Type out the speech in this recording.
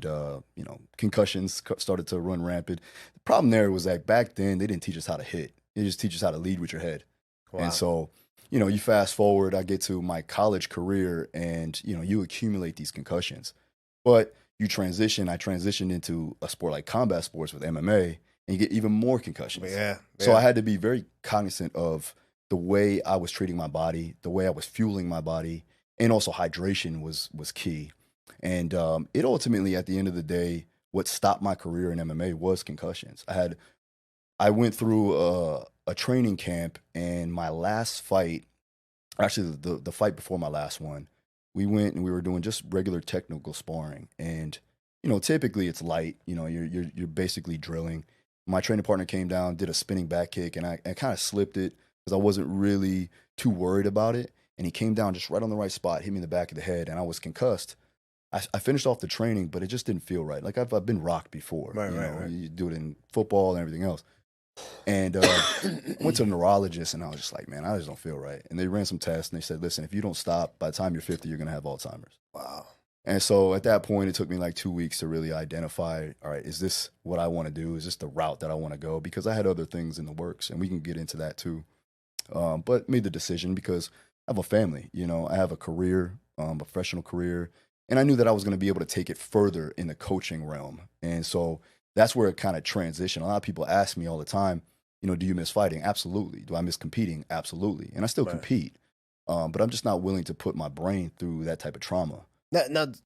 and you know, concussions started to run rampant. The problem there was that back then they didn't teach us how to hit. They just teach us how to lead with your head. And Wow. so, you know, you fast forward, I get to my college career, and you know, you accumulate these concussions, but you transition. I transitioned into a sport like combat sports with MMA, and you get even more concussions. Yeah, So I yeah. had to be very cognizant of the way I was treating my body, the way I was fueling my body, and also hydration was key. And it ultimately, at the end of the day, what stopped my career in MMA was concussions. I went through a training camp, and my last fight, actually the fight before my last one, we went and we were doing just regular technical sparring. And you know, typically it's light. You know, you're basically drilling. My training partner came down, did a spinning back kick, and I kind of slipped it because I wasn't really too worried about it. And he came down just right on the right spot, hit me in the back of the head, and I was concussed. I finished off the training, but it just didn't feel right. Like I've been rocked before. Right, You right, know, right. you do it in football and everything else. And I went to a neurologist, and I was just like, man, I just don't feel right. And they ran some tests, and they said, listen, if you don't stop, by the time you're 50, you're going to have Alzheimer's. Wow. And so at that point, it took me like 2 weeks to really identify, all right, is this what I want to do? Is this the route that I want to go? Because I had other things in the works, and we can get into that too. But made the decision because I have a family, you know, I have a career, a professional career, and I knew that I was going to be able to take it further in the coaching realm. And so that's where it kind of transitioned. A lot of people ask me all the time, you know, do you miss fighting? Absolutely. Do I miss competing? Absolutely. And I still Right. compete, but I'm just not willing to put my brain through that type of trauma. Now,